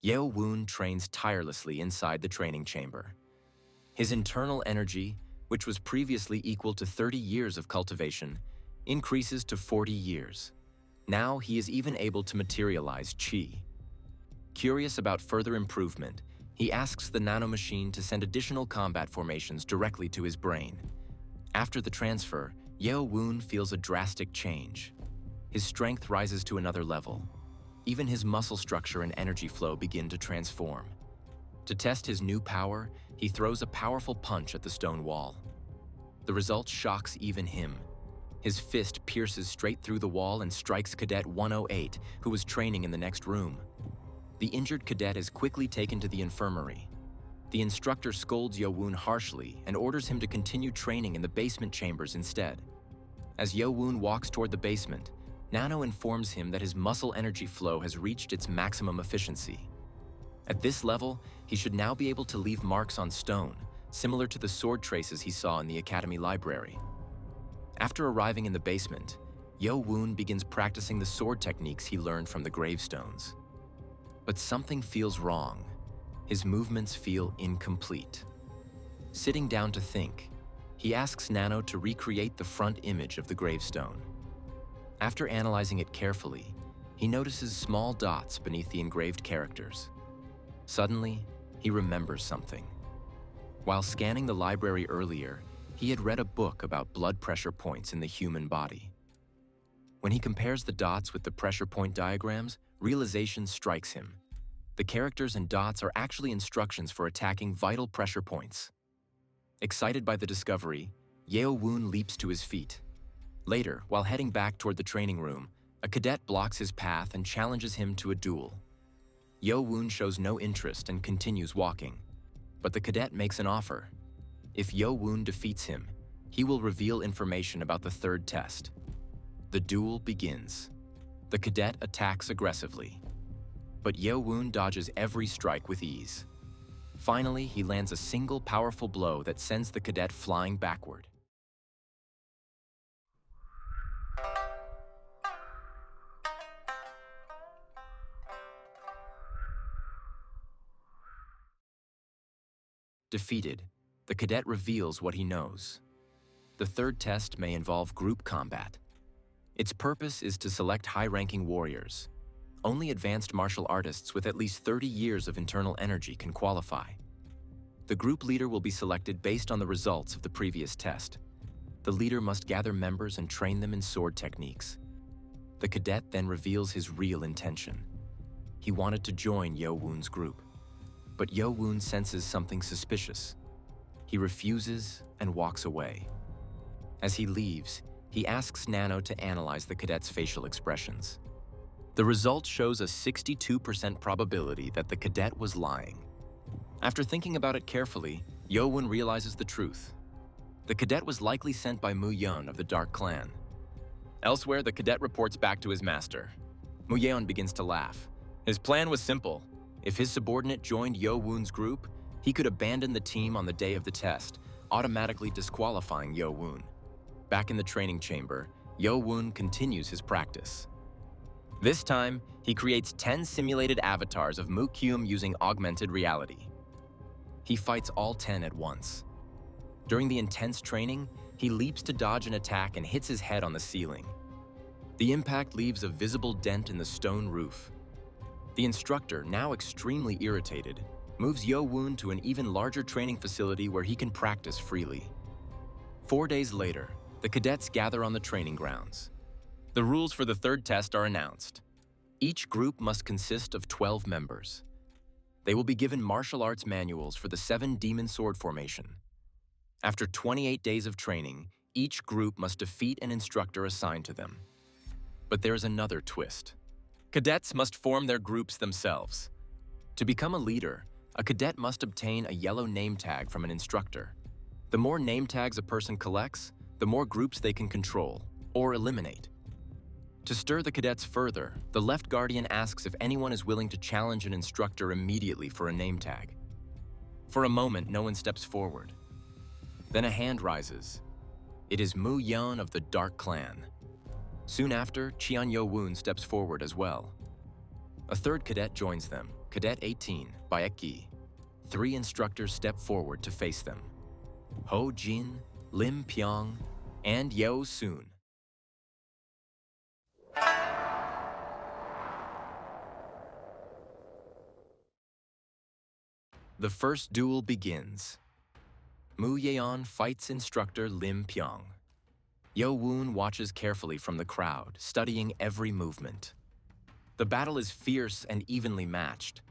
Yeo-Woon trains tirelessly inside the training chamber. His internal energy, which was previously equal to 30 years of cultivation, increases to 40 years. Now he is even able to materialize Qi. Curious about further improvement, he asks the Nano Machine to send additional combat formations directly to his brain. After the transfer, Yeo-Woon feels a drastic change. His strength rises to another level. Even his muscle structure and energy flow begin to transform. To test his new power, he throws a powerful punch at the stone wall. The result shocks even him. His fist pierces straight through the wall and strikes Cadet 108, who was training in the next room. The injured cadet is quickly taken to the infirmary. The instructor scolds Yeo-Woon harshly and orders him to continue training in the basement chambers instead. As Yeo-Woon walks toward the basement, Nano informs him that his muscle energy flow has reached its maximum efficiency. At this level, he should now be able to leave marks on stone, similar to the sword traces he saw in the academy library. After arriving in the basement, Yeo-Woon begins practicing the sword techniques he learned from the gravestones. But something feels wrong. His movements feel incomplete. Sitting down to think, he asks Nano to recreate the front image of the gravestone. After analyzing it carefully, he notices small dots beneath the engraved characters. Suddenly, he remembers something. While scanning the library earlier, he had read a book about blood pressure points in the human body. When he compares the dots with the pressure point diagrams, realization strikes him. The characters and dots are actually instructions for attacking vital pressure points. Excited by the discovery, Yeo-Woon leaps to his feet. Later, while heading back toward the training room, a cadet blocks his path and challenges him to a duel. Yeo-Woon shows no interest and continues walking, but the cadet makes an offer. If Yeo-Woon defeats him, he will reveal information about the third test. The duel begins. The cadet attacks aggressively, but Yeo-Woon dodges every strike with ease. Finally, he lands a single powerful blow that sends the cadet flying backward. Defeated, the cadet reveals what he knows. The third test may involve group combat. Its purpose is to select high-ranking warriors. Only advanced martial artists with at least 30 years of internal energy can qualify. The group leader will be selected based on the results of the previous test. The leader must gather members and train them in sword techniques. The cadet then reveals his real intention. He wanted to join Yeo-Woon's group, but Yeo-Woon senses something suspicious. He refuses and walks away. As he leaves, he asks Nano to analyze the cadet's facial expressions. The result shows a 62% probability that the cadet was lying. After thinking about it carefully, Yeo-Woon realizes the truth. The cadet was likely sent by Mu-yeon of the Dark Clan. Elsewhere, the cadet reports back to his master. Mu-yeon begins to laugh. His plan was simple. If his subordinate joined Yeo-Woon's group, he could abandon the team on the day of the test, automatically disqualifying Yeo-Woon. Back in the training chamber, Yeo-Woon continues his practice. This time, he creates 10 simulated avatars of Mu-Kyum using augmented reality. He fights all 10 at once. During the intense training, he leaps to dodge an attack and hits his head on the ceiling. The impact leaves a visible dent in the stone roof. The instructor, now extremely irritated, moves Yeo-Woon to an even larger training facility where he can practice freely. 4 days later, the cadets gather on the training grounds. The rules for the third test are announced. Each group must consist of 12 members. They will be given martial arts manuals for the 7 demon sword formation. After 28 days of training, each group must defeat an instructor assigned to them. But there is another twist. Cadets must form their groups themselves. To become a leader, a cadet must obtain a yellow name tag from an instructor. The more name tags a person collects, the more groups they can control or eliminate. To stir the cadets further, the left guardian asks if anyone is willing to challenge an instructor immediately for a name tag. For a moment, no one steps forward. Then a hand rises. It is Mu-yeon of the Dark Clan. Soon after, Cheon Yeo-Woon steps forward as well. A third cadet joins them, Cadet 18, Baek Gi. 3 instructors step forward to face them. Ho Jin, Lim Pyong, and Yeo Soon. The first duel begins. Mu Yeon fights instructor Lim Pyong. Yeo-Woon watches carefully from the crowd, studying every movement. The battle is fierce and evenly matched,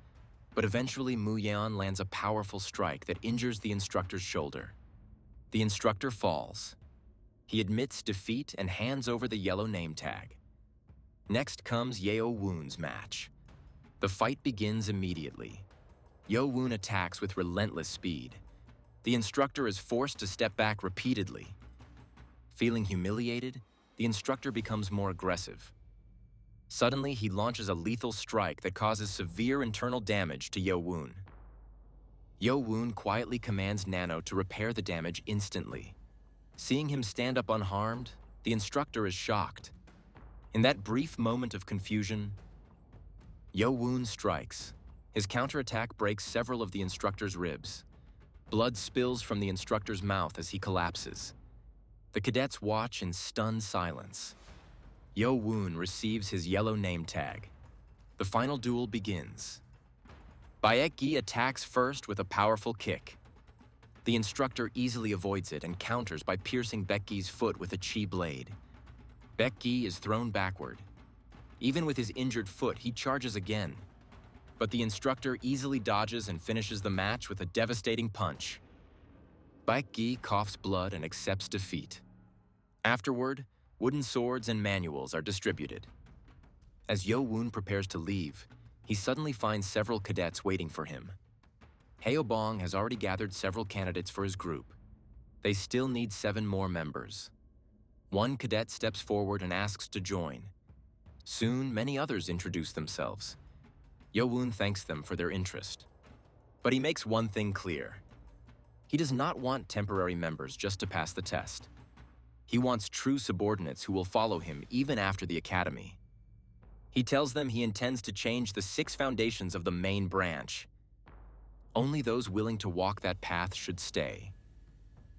but eventually Mu Yeon lands a powerful strike that injures the instructor's shoulder. The instructor falls. He admits defeat and hands over the yellow name tag. Next comes Yeo-Woon's match. The fight begins immediately. Yeo-Woon attacks with relentless speed. The instructor is forced to step back repeatedly. Feeling humiliated, the instructor becomes more aggressive. Suddenly, he launches a lethal strike that causes severe internal damage to Yeo-Woon. Yeo-Woon quietly commands Nano to repair the damage instantly. Seeing him stand up unharmed, the instructor is shocked. In that brief moment of confusion, Yeo-Woon strikes. His counterattack breaks several of the instructor's ribs. Blood spills from the instructor's mouth as he collapses. The cadets watch in stunned silence. Yeo-Woon receives his yellow name tag. The final duel begins. Baek Gi attacks first with a powerful kick. The instructor easily avoids it and counters by piercing Baek Gi's foot with a chi blade. Baek Gi is thrown backward. Even with his injured foot, he charges again. But the instructor easily dodges and finishes the match with a devastating punch. Baek Gi coughs blood and accepts defeat. Afterward, wooden swords and manuals are distributed. As Yeo-Woon prepares to leave, he suddenly finds several cadets waiting for him. Haeobong has already gathered several candidates for his group. They still need 7 more members. One cadet steps forward and asks to join. Soon, many others introduce themselves. Yeo-Woon thanks them for their interest. But he makes one thing clear. He does not want temporary members just to pass the test. He wants true subordinates who will follow him even after the academy. He tells them he intends to change the 6 foundations of the main branch. Only those willing to walk that path should stay.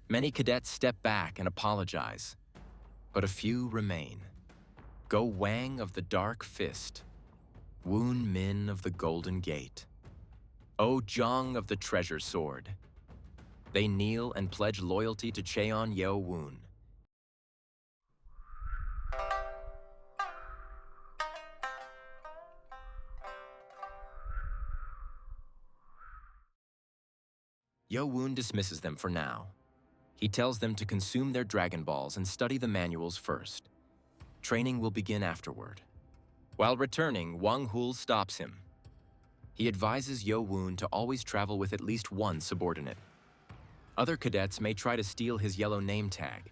Many cadets step back and apologize, but a few remain. Go Wang of the Dark Fist, Woon Min of the Golden Gate, Oh Jong of the Treasure Sword. They kneel and pledge loyalty to Cheon Yeo-Woon. Yeo-Woon dismisses them for now. He tells them to consume their Dragon Balls and study the manuals first. Training will begin afterward. While returning, Wang Hul stops him. He advises Yeo-Woon to always travel with at least one subordinate. Other cadets may try to steal his yellow name tag.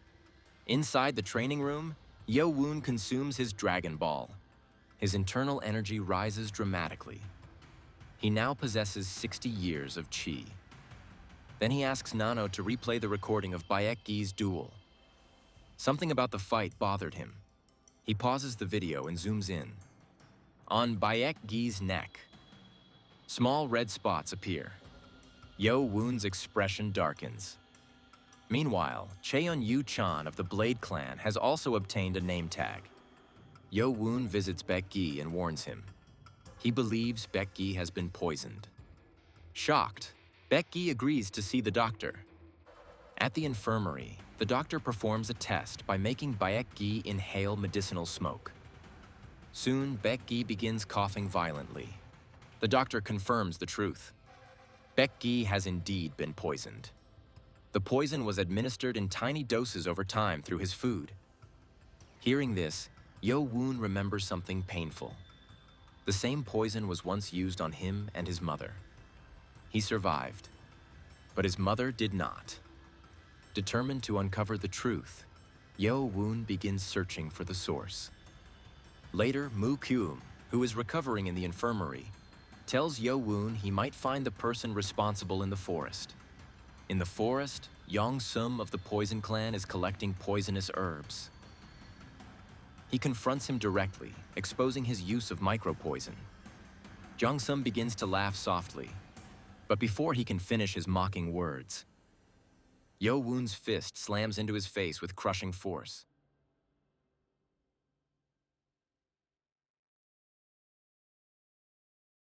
Inside the training room, Yeo-Woon consumes his Dragon Ball. His internal energy rises dramatically. He now possesses 60 years of chi. Then he asks Nano to replay the recording of Baek Gi's duel. Something about the fight bothered him. He pauses the video and zooms in. On Baek Gi's neck, small red spots appear. Yeo-Woon's expression darkens. Meanwhile, Cheon Yeo-Chan of the Blade Clan has also obtained a name tag. Yeo-Woon visits Baek Gi and warns him. He believes Baek Gi has been poisoned. Shocked, Baek Gi agrees to see the doctor. At the infirmary, the doctor performs a test by making Baek Gi inhale medicinal smoke. Soon, Baek Gi begins coughing violently. The doctor confirms the truth. Baek Gi has indeed been poisoned. The poison was administered in tiny doses over time through his food. Hearing this, Yeo-Woon remembers something painful. The same poison was once used on him and his mother. He survived, but his mother did not. Determined to uncover the truth, Yeo-Woon begins searching for the source. Later, Mu Kyum, who is recovering in the infirmary, tells Yeo-Woon he might find the person responsible in the forest. In the forest, Yong-Sum of the Poison Clan is collecting poisonous herbs. He confronts him directly, exposing his use of micropoison. Jung-sum begins to laugh softly, but before he can finish his mocking words, Yeo-Woon's fist slams into his face with crushing force.